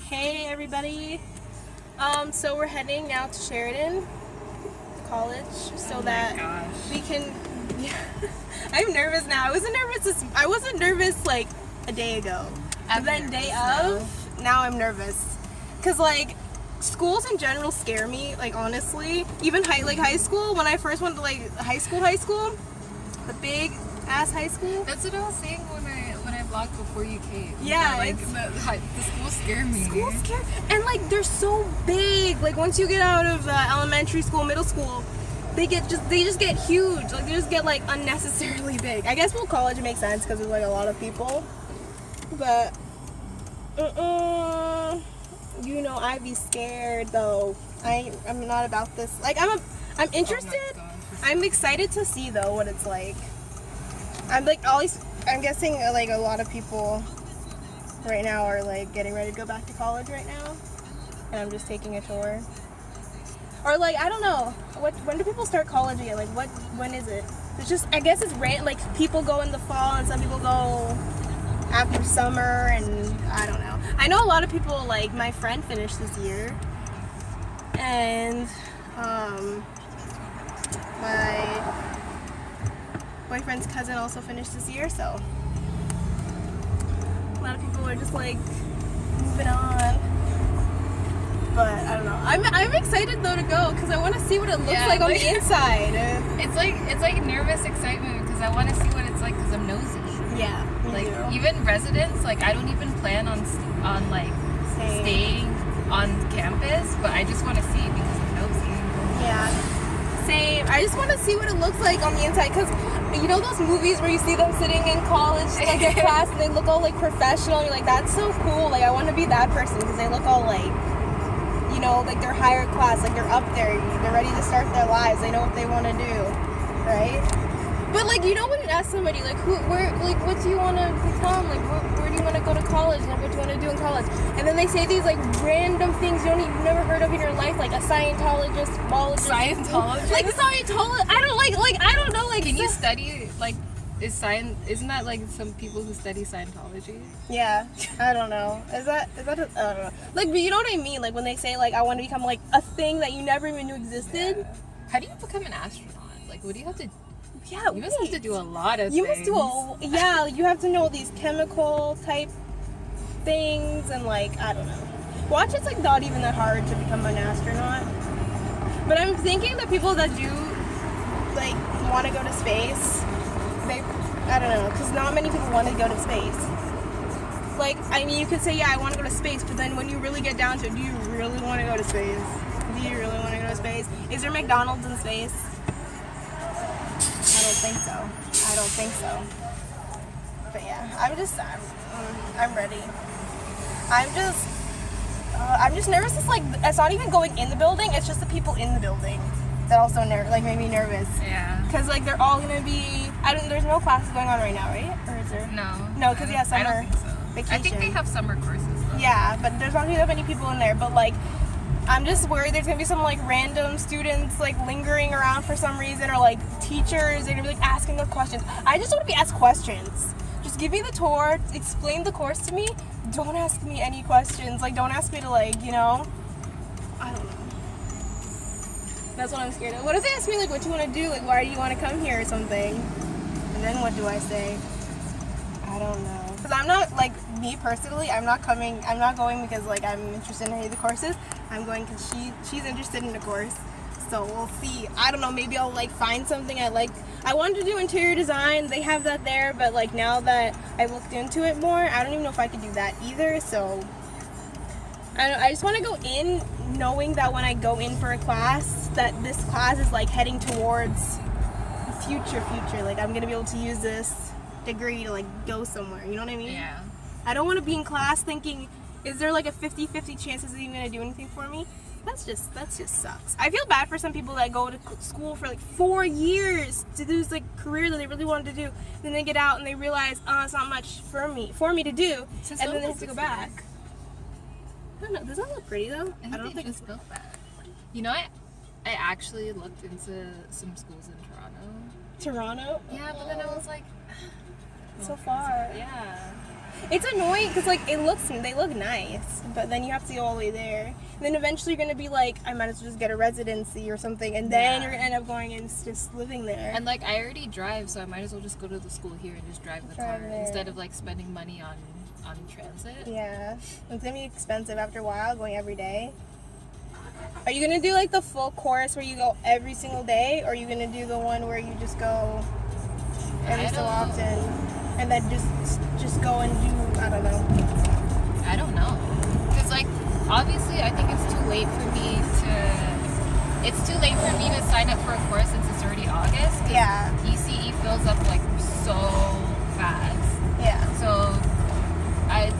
Hey everybody. So we're heading now to Sheridan College so we can. I'm nervous now. I wasn't nervous like a day ago. But then day of, now I'm nervous. Cause like schools in general scare me. Like honestly, even high school. When I first went to like high school, the big ass high school. That's what I was saying when I vlogged before you came. Yeah, like the schools scare me. Schools scare, and like they're so big. Like once you get out of elementary school, middle school, they just get huge. Like they just get like unnecessarily big. I guess college makes sense because there's like a lot of people, but I'd be scared though. I'm not about this. Like I'm interested. Oh I'm excited to see though what it's like. I'm guessing like a lot of people right now are like getting ready to go back to college right now, and I'm just taking a tour. Or like I don't know, when do people start college again? Like when is it? It's just, I guess it's like people go in the fall and some people go after summer, and I don't know. I know a lot of people, like my friend finished this year, and my boyfriend's cousin also finished this year, so a lot of people are just like moving on. But I don't know. I'm excited though to go because I want to see what it looks like on the inside. It's like nervous excitement because I want to see what it's like because I'm nosy. Yeah. Like even residents, like I don't even plan on like staying on campus, but I just want to see because I'm nosy. Yeah. Same. I just want to see what it looks like on the inside because you know those movies where you see them sitting in college like in class and they look all like professional and you're like, that's so cool. Like I want to be that person because they look all like, you know, like they're higher class, like they're up there, they're ready to start their lives, they know what they want to do, right? But like, you know, when you ask somebody like what do you want to become, like where do you want to go to college, like what do you want to do in college, and then they say these like random things you've never heard of in your life, like a Scientologist, like Scientologist. I don't know, like can you study like isn't that like some people who study Scientology? Yeah, I don't know. Is that I don't know. Like, but you know what I mean? Like when they say like I want to become like a thing that you never even knew existed. Yeah. How do you become an astronaut? Like, what do you have to? Yeah, you must have to do a lot of. You things. must do you have to know these chemical type things and like I don't know. Watch, it's like not even that hard to become an astronaut. But I'm thinking that people that do like want to go to space. I don't know, because not many people want to go to space. Like, I mean, you could say, yeah, I want to go to space, but then when you really get down to it, do you really want to go to space? Do you really want to go to space? Is there McDonald's in space? I don't think so. But yeah, I'm ready. I'm just nervous. It's not even going in the building, it's just the people in the building that also made me nervous. Yeah. Because like they're all gonna be. There's no classes going on right now, right? Or is there? No, because summer. I don't think so. Vacation. I think they have summer courses though. Yeah, but there's not gonna be that many people in there. But like, I'm just worried there's gonna be some like random students like lingering around for some reason, or like teachers. They're gonna be like asking us questions. I just want to be asked questions. Just give me the tour, explain the course to me. Don't ask me any questions. Like, don't ask me to like, I don't know. That's what I'm scared of. What if they ask me like what you want to do, like why do you want to come here or something? And then what do I say? I don't know. Because I'm not, like, me personally, I'm not going because like I'm interested in any of the courses. I'm going because she's interested in the course. So we'll see. I don't know, maybe I'll like find something I like. I wanted to do interior design. They have that there, but like now that I looked into it more, I don't even know if I could do that either. So I just want to go in knowing that when I go in for a class, that this class is like heading towards the future. Like I'm going to be able to use this degree to like go somewhere. You know what I mean? Yeah. I don't want to be in class thinking, is there like a 50-50 chance this is even going to do anything for me? That just sucks. I feel bad for some people that go to school for like 4 years to do this like career that they really wanted to do. Then they get out and they realize, it's not much for me to do, and then they have to go back. I don't know. Does that look pretty though? I don't think it's built that. You know, I actually looked into some schools in Toronto. Toronto? Yeah, but then I was like, so far. Yeah. It's annoying because like they look nice, but then you have to go all the way there. And then eventually you're gonna be like, I might as well just get a residency or something, and then you're gonna end up going and just living there. And like I already drive, so I might as well just go to the school here and just drive the car there. instead of like spending money on transit. Yeah, it's gonna be expensive after a while going every day. Are you gonna do like the full course where you go every single day, or are you gonna do the one where you just go every so often and then just go and do, I don't know. I don't know, because like obviously I think it's too late for me to sign up for a course since it's already August. Yeah. ECE fills up like so fast. Yeah. So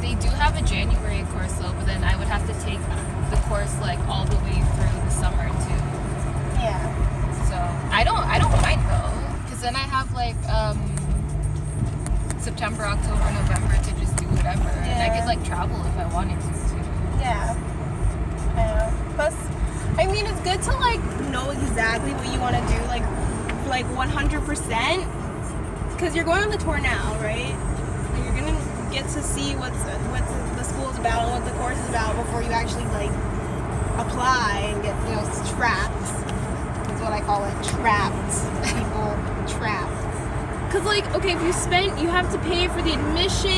they do have a January course though, but then I would have to take the course like all the way through the summer too. Yeah. So I don't mind though, because then I have like September, October, November to just do whatever, and I could like travel if I wanted to too. Yeah. I know. Plus, I mean, it's good to like know exactly what you want to do, like 100%, because you're going on the tour now, right? And you're gonna get to see what the school's about and what the course is about before you actually like apply and get trapped. That's what I call it, trapped. People trapped. Cause like, okay, if you have to pay for the admission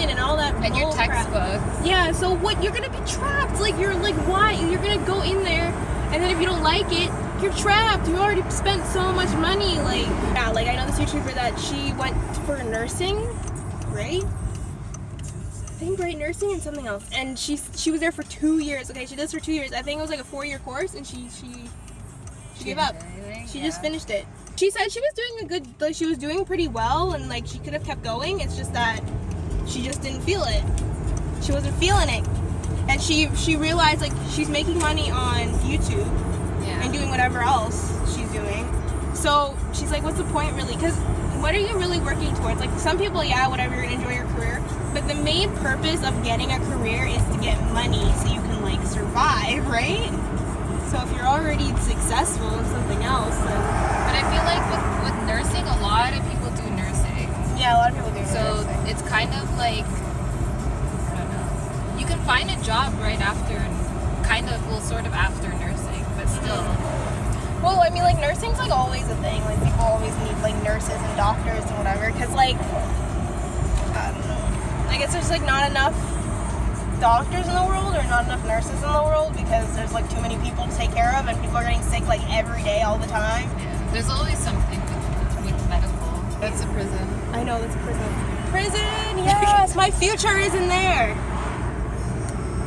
and all that and your textbooks. Yeah, so what, you're gonna be trapped. Like, you're like, why? You're gonna go in there, and then if you don't like it, you're trapped. You already spent so much money. Like, yeah, like I know this YouTuber that she went for nursing, right? I think nursing and something else. And she was there for 2 years. Okay, she does for 2 years. I think it was like a 4-year course, and she gave up. She just finished it. She said she was doing she was doing pretty well, and like she could have kept going. It's just that she just didn't feel it. She wasn't feeling it, and she realized like she's making money on YouTube and doing whatever else she's doing. So she's like, what's the point really? Because what are you really working towards? Like some people, whatever, you're gonna enjoy your career, but the main purpose of getting a career is to get money so you can like survive, right? So if you're already successful in something else, then... But I feel like with nursing, a lot of people do nursing. Yeah, a lot of people do nursing. So it's kind of like, I don't know. You can find a job right after, sort of after nursing, but still. Well, I mean, like, nursing's, like, always a thing. Like, people always need, like, nurses and doctors and whatever. Because, like, I don't know. I guess there's, like, not enough doctors in the world or not enough nurses in the world because there's, like, too many people to take care of and people are getting sick, like, every day, all the time. Yeah. There's always something with medical. That's a prison. I know, that's a prison. Prison, yes! My future is in there.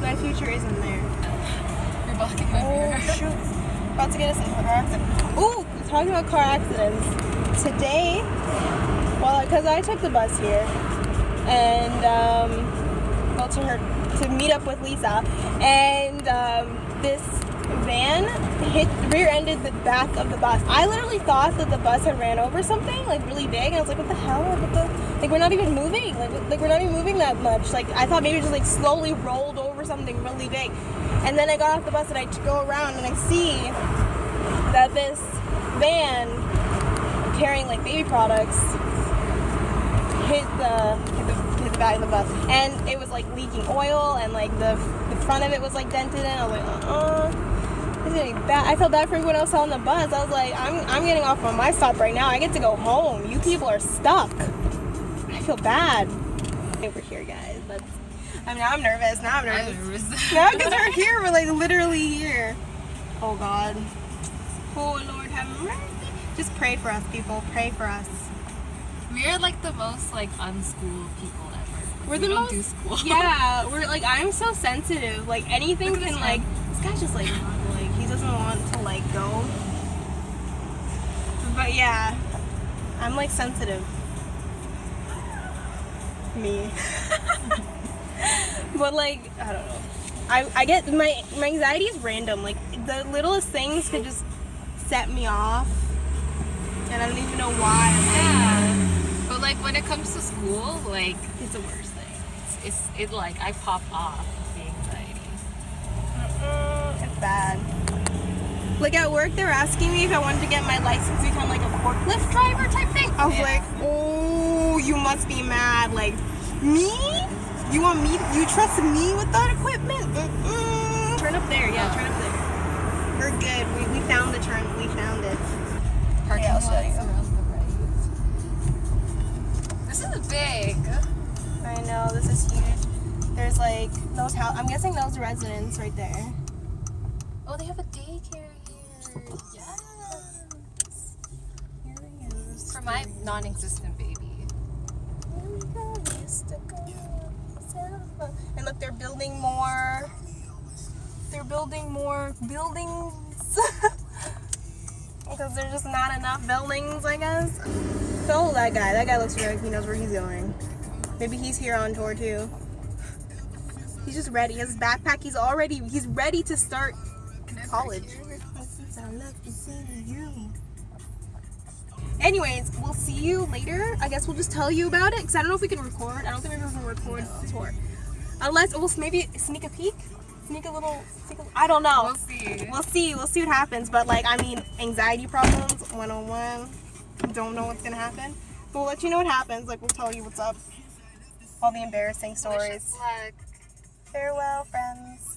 My future is in there. You're blocking my mirror. Shoot. About to get us in a car accident. Ooh, talking about car accidents. Today, because I took the bus here and to meet up with Lisa, and this van rear-ended the back of the bus. I literally thought that the bus had ran over something like really big, and I was like, what the hell? Like we're not even moving. Like we're not even moving that much. Like I thought maybe it just like slowly rolled over something really big. And then I got off the bus and I go around and I see that this van carrying like baby products hit the back of the bus, and it was like leaking oil, and like the front of it was like dented in. I was like, this is gonna be bad. I felt bad for everyone else on the bus. I was like, I'm getting off on my stop right now. I get to go home. You people are stuck. I feel bad. Over here, guys. Now I'm nervous. Now I'm nervous. Now because we're here, we're like literally here. Oh God. Oh Lord, have mercy. Just pray for us, people. Pray for us. We're like the most like unschooled people ever. We're we the don't most. do school. Yeah, we're like, I'm so sensitive. Like anything can like. This guy's just like he doesn't want to like go. But yeah, I'm like sensitive. Me. But like, I don't know. I get my anxiety is random. Like the littlest things could just set me off, and I don't even know why. But like when it comes to school, like It's the worst thing. It's like I pop off the anxiety. It's bad. Like at work, they were asking me if I wanted to get my license to become like a forklift driver type thing. I was like, oh, you must be mad. Like me? You want me? You trust me with that equipment? Mm-mm. Turn up there. Yeah, turn up there. We're good. We found the turn. We found it. Parking Yeah, I'll lots show you. around the right. This is big. I know, this is huge. There's like those I'm guessing those residents right there. Oh, they have a daycare here. Yes. Here we go. For my non-existent baby. And look, they're building more. They're building more buildings. Because there's just not enough buildings, I guess. Follow that guy. That guy looks like he knows where he's going. Maybe he's here on tour too. He's just ready. He has his backpack. He's ready to start college. Anyways, we'll see you later. I guess we'll just tell you about it because I don't know if we can record. I don't think we're going to record the tour. Unless we'll maybe sneak a peek. I don't know. We'll see. We'll see what happens. But like, I mean, anxiety problems 101. Don't know what's going to happen. But we'll let you know what happens. Like, we'll tell you what's up. All the embarrassing stories. Farewell, friends.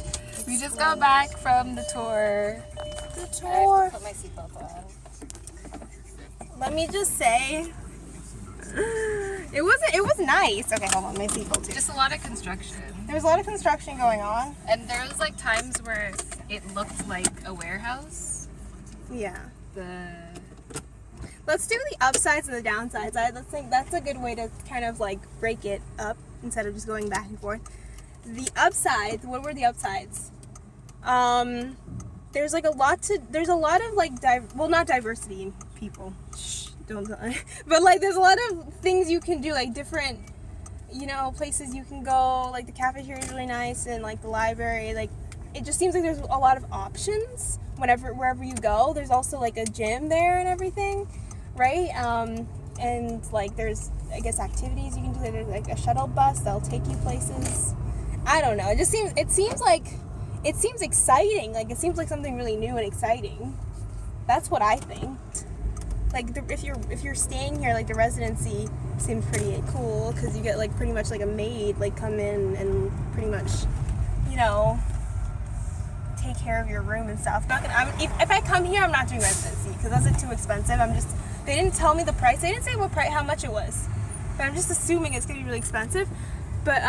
We just got back from the tour. The I tour. have to put my seatbelt on. Let me just say, it was nice. Okay, hold on, my seatbelt too. Just a lot of construction. There was a lot of construction going on. And there was like times where it looked like a warehouse. Yeah. Let's do the upsides and the downsides. I think that's a good way to kind of like break it up instead of just going back and forth. The upsides, what were the upsides? There's a lot of like, not diversity in people. Shh, don't. But like, there's a lot of things you can do, like different, places you can go. Like the cafeteria is really nice, and like the library. Like, it just seems like there's a lot of options wherever you go. There's also like a gym there and everything, right? And like there's, I guess, activities you can do. There's like a shuttle bus that'll take you places. I don't know. It seems exciting. Like, it seems like something really new and exciting. That's what I think. Like, if you're staying here, like the residency seems pretty cool because you get like pretty much like a maid like come in and pretty much, take care of your room and stuff. If I come here, I'm not doing residency because that's too expensive. They didn't tell me the price. They didn't say how much it was. But I'm just assuming it's gonna be really expensive. But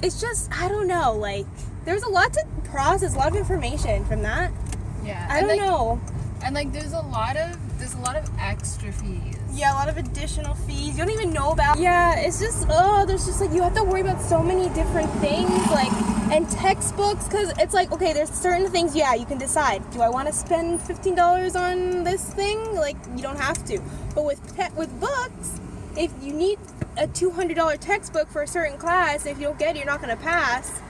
it's just, I don't know, like, there's a lot to process, a lot of information from that. Yeah. I don't know. And like there's a lot of extra fees. Yeah, a lot of additional fees you don't even know about. Yeah, it's just, there's just like, you have to worry about so many different things, like, and textbooks, because it's like, okay, there's certain things, yeah, you can decide. Do I want to spend $15 on this thing? Like, you don't have to. But with books, if you need a $200 textbook for a certain class, if you don't get it, you're not going to pass.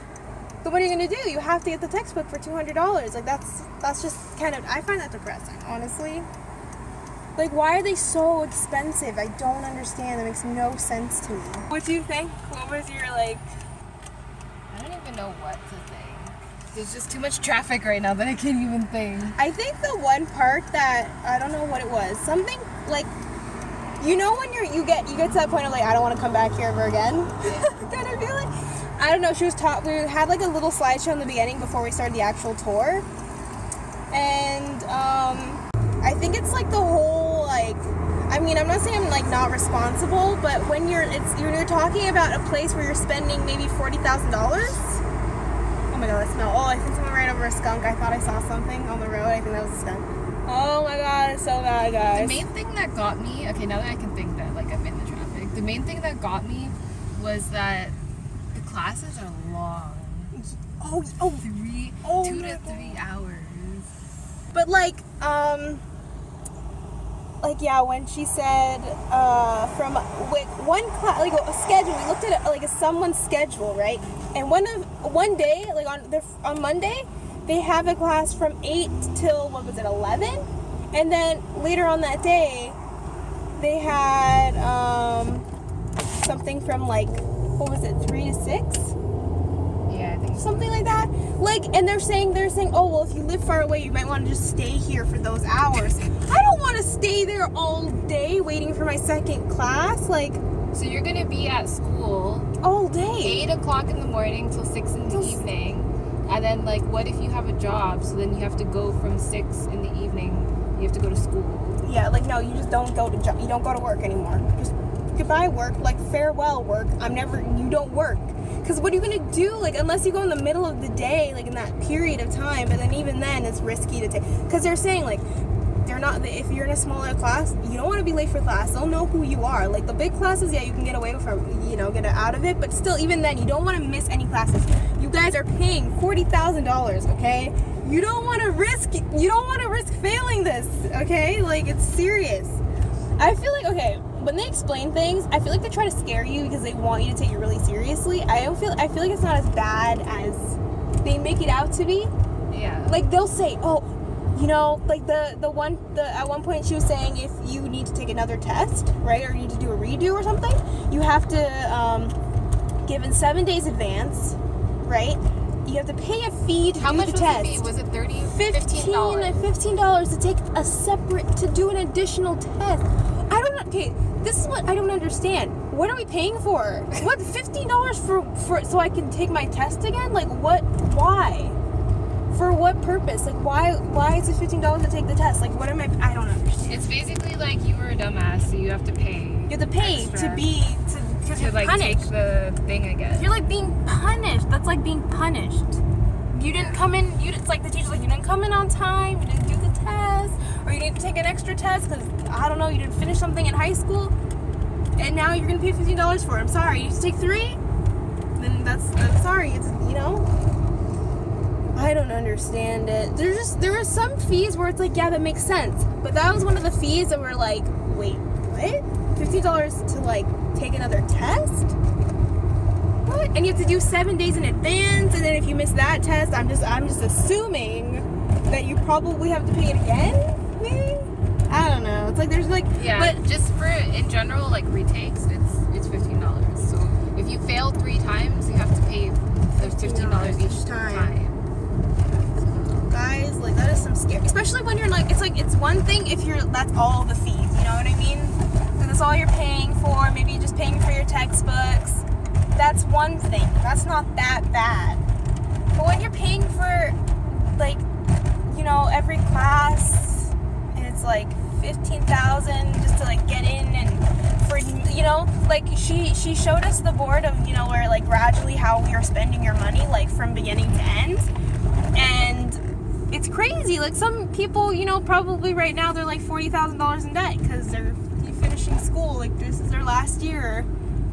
But what are you going to do? You have to get the textbook for $200. Like, that's just kind of, I find that depressing, honestly. Like, why are they so expensive? I don't understand. That makes no sense to me. What do you think? What was your, like... I don't even know what to think. There's just too much traffic right now that I can't even think. I think the one part that, I don't know what it was. Something, like, when you get to that point of, like, I don't want to come back here ever again. Kind of feeling. I don't know. We had, like, a little slideshow in the beginning before we started the actual tour. And, I think it's like the whole, like, I mean, I'm not saying I'm like not responsible, but when you're talking about a place where you're spending maybe $40,000. Oh my god, that smell. Oh, I think someone ran over a skunk. I thought I saw something on the road. I think that was a skunk. Oh my god, it's so bad, guys. The main thing that got me, okay, now that I can think that like I'm in the traffic, the main thing that got me was that the classes are long. 2 to 3 hours. But like yeah, when she said from one class, like a schedule, we looked at like someone's schedule, right? And one day, like on Monday, they have a class from 8 till 11, and then later on that day, they had something from like 3 to 6. Yeah, I think something like that. Like, and they're saying, oh, well, if you live far away, you might want to just stay here for those hours. I don't want to stay there all day waiting for my second class. Like, so you're gonna be at school all day. 8 o'clock in the morning till 6 in the evening. And then, like, what if you have a job? So then you have to go from 6 in the evening. You have to go to school. Yeah, like, no, you just don't go to you don't go to work anymore. Just goodbye work, like, farewell work. You don't work. Because what are you going to do? Like, unless you go in the middle of the day, like, in that period of time. But then even then, it's risky to take. Because they're saying, like, if you're in a smaller class, you don't want to be late for class. They'll know who you are. Like, the big classes, yeah, you can get away from, get out of it. But still, even then, you don't want to miss any classes. You guys are paying $40,000, okay? You don't want to risk failing this, okay? Like, it's serious. I feel like, okay, when they explain things, I feel like they try to scare you because they want you to take it really seriously. I feel like it's not as bad as they make it out to be. Yeah. Like, they'll say, oh, like at one point she was saying if you need to take another test, right, or you need to do a redo or something, you have to give in 7 days advance, right? You have to pay a fee to do the test. How much was the fee? Was it $15? $15 to do an additional test. I don't know. Okay, this is what I don't understand. What are we paying for? What, $15 for so I can take my test again? Like, what? Why? For what purpose? Like, why is it $15 to take the test? Like, what am I don't understand. It's basically like you were a dumbass, so you have to pay. You have to pay because you're like punished. Take the thing again. You're like being punished. That's like being punished. You didn't come in. It's like the teacher's like, you didn't come in on time. You didn't do the test, or you need to take an extra test because I don't know, you didn't finish something in high school, and now you're gonna pay $15 for it. I'm sorry. You have to take 3. Then that's sorry. It's I don't understand it. There are some fees where it's like, yeah, that makes sense. But that was one of the fees that were like, wait, what? $50 to like take another test? What? And you have to do 7 days in advance, and then if you miss that test, I'm just assuming that you probably have to pay it again, maybe? I don't know. It's like there's like, yeah, but just for in general, like retakes, it's $15. So if you fail 3 times, you have to pay those $15 each time. Guys, like, that is some scary, especially when you're like, it's one thing if that's all the fees, you know what I mean? Because that's all you're paying for. Maybe you're just paying for your textbooks. That's one thing. That's not that bad. But when you're paying for, like, every class, and it's like $15,000 just to like get in, and for like she showed us the board of where like gradually how we are spending your money, like from beginning to end, and it's crazy. Like, some people, probably right now they're like $40,000 in debt because they're finishing school. Like, this is their last year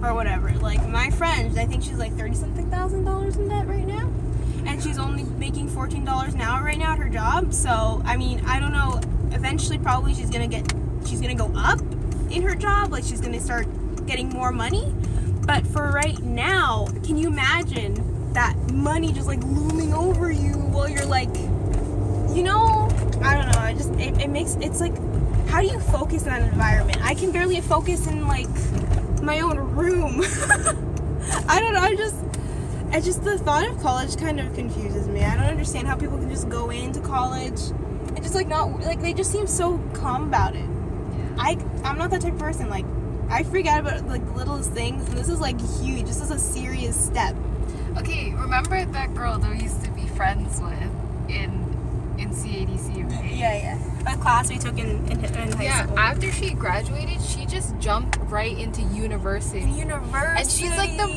or whatever. Like, my friend, I think she's like $30-something thousand in debt right now, and she's only making $14 an hour right now at her job. So, I mean, I don't know. Eventually, probably she's gonna go up in her job. Like, she's gonna start getting more money. But for right now, can you imagine that money just like looming over you while you're like, I don't know. It's like, how do you focus in that environment? I can barely focus in like my own room. I don't know. I just the thought of college kind of confuses me. I don't understand how people can just go into college and just like not, like, they just seem so calm about it. I'm not that type of person. Like, I freak out about like the littlest things, and this is like huge. This is a serious step. Okay, remember that girl that we used to be friends with in CADC, right? Yeah. A class we took in high school. Yeah, after she graduated, she just jumped right into university. And she's like the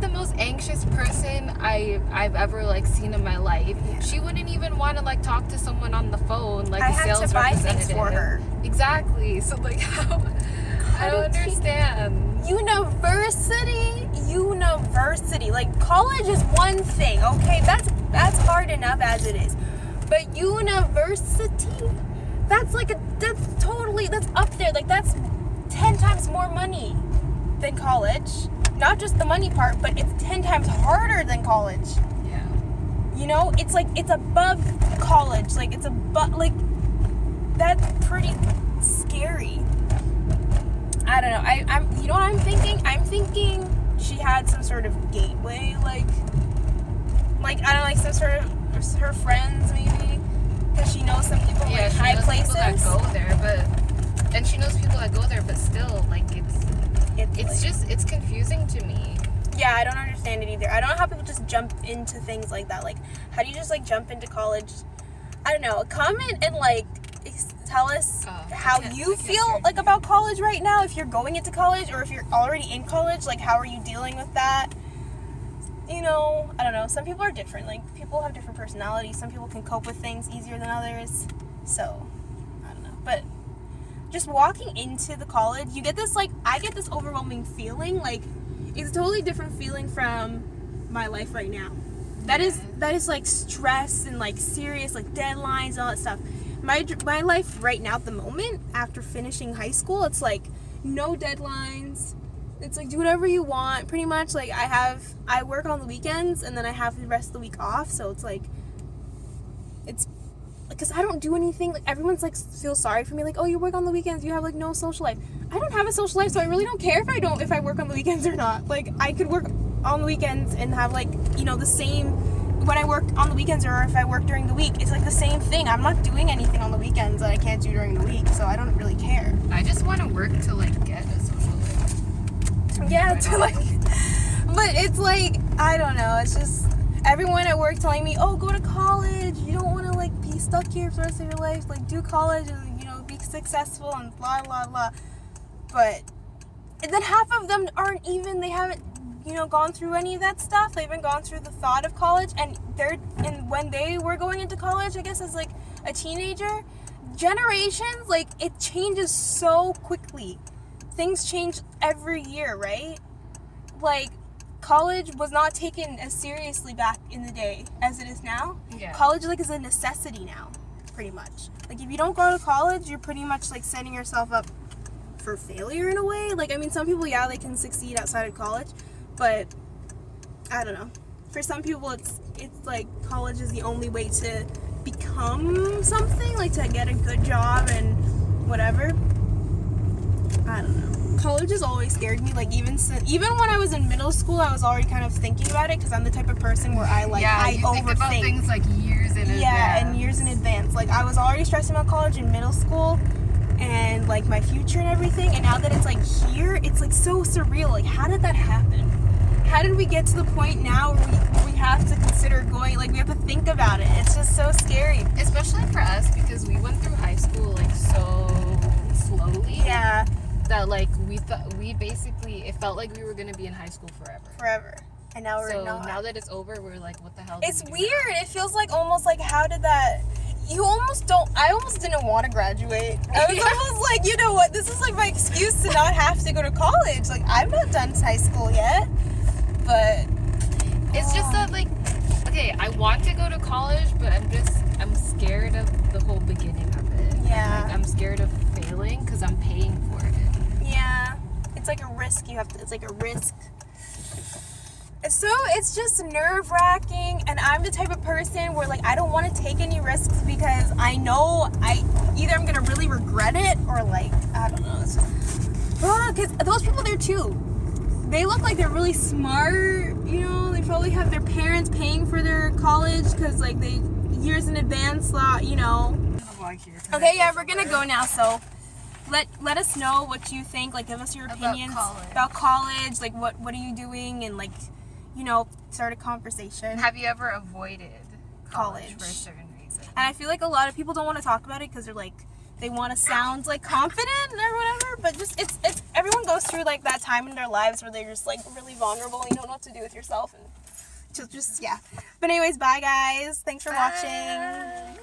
most anxious person I've ever like seen in my life. Yeah. She wouldn't even want to like talk to someone on the phone, like a sales representative. I had to buy things for her. Exactly. So like, how I don't understand. University. Like, college is one thing, okay? That's hard enough as it is. But university, that's up there. Like, that's 10 times more money than college. Not just the money part, but it's 10 times harder than college. Yeah. It's like, it's above college. Like, it's above, like, that's pretty scary. I don't know. I'm. You know what I'm thinking? I'm thinking she had some sort of gateway, like I don't know, like some sort of her friends maybe, because she knows some people in like high places. Yeah, she knows people that go there, and she knows people that go there, but still, like it's confusing to me. Yeah, I don't understand it either. I don't know how people just jump into things like that. Like, how do you just, like, jump into college? I don't know. Comment and, like, tell us how you feel, like, about college right now. If you're going into college or if you're already in college, like, how are you dealing with that? You know, I don't know. Some people are different. Like, people have different personalities. Some people can cope with things easier than others. So, I don't know. But just walking into the college, you get this, like, I get this overwhelming feeling. Like, it's a totally different feeling from my life right now. That is like stress and like serious like deadlines and all that stuff. My life right now at the moment after finishing high school, it's like no deadlines. It's like do whatever you want pretty much. Like I work on the weekends and then I have the rest of the week off, so it's like it's because I don't do anything. Like everyone's like feels sorry for me, like, oh, you work on the weekends, you have like no social life. I don't have a social life, so I really don't care if I work on the weekends or not. Like I could work on the weekends and have like, you know, the same when I work on the weekends or if I work during the week, it's like the same thing. I'm not doing anything on the weekends that I can't do during the week, so I don't really care. I just want to work to like get a social life. Yeah, to like, but it's like, I don't know, it's just everyone at work telling me, oh, go to college, you don't want to like be stuck here for the rest of your life, like do college and, you know, be successful and blah blah blah. But and then half of them they haven't, you know, gone through any of that stuff. They haven't gone through the thought of college, and when they were going into college, I guess as like a teenager, generations, like it changes so quickly. Things change every year, right? Like college was not taken as seriously back in the day as it is now. Yeah. College like is a necessity now, pretty much. Like if you don't go to college, you're pretty much like setting yourself up for failure in a way. Like I mean, some people, yeah, they can succeed outside of college, but I don't know. For some people, it's like college is the only way to become something, like to get a good job and whatever. I don't know. College has always scared me. Like even when I was in middle school, I was already kind of thinking about it because I'm the type of person where I overthink. Think about things like years in advance. Yeah, and years in advance. Like I was already stressing about college in middle school and like my future and everything. And now that it's like here, it's like so surreal. Like how did that happen? How did we get to the point now where we have to consider going? Like we have to think about it. It's just so scary. Especially for us because we went through high school like so slowly. Yeah. That like we basically it felt like we were gonna be in high school forever. And now we're not. Now that it's over, we're like, what the hell? It's weird. It feels like almost like how did that? I almost didn't want to graduate. I was almost like, you know what? This is like my excuse to not have to go to college. Like I'm not done high school yet, but it's just that like, okay, I want to go to college, but I'm scared of the whole beginning of it. Yeah. Like, I'm scared of failing because I'm paying for it. Yeah, it's like a risk. It's like a risk. So it's just nerve-wracking, and I'm the type of person where like I don't want to take any risks because I know either I'm gonna really regret it or like I don't know. It's just because those people there too, they look like they're really smart. You know, they probably have their parents paying for their college because like they years in advance. You know. Okay, yeah, we're gonna go now. So. Let us know what you think. Like, give us your opinions about college. Like, what are you doing? And like, you know, start a conversation. Have you ever avoided college for a certain reason? And I feel like a lot of people don't want to talk about it because they're like, they want to sound like confident or whatever. But just it's everyone goes through like that time in their lives where they're just like really vulnerable and you don't know what to do with yourself and just yeah. But anyways, bye guys. Thanks for watching.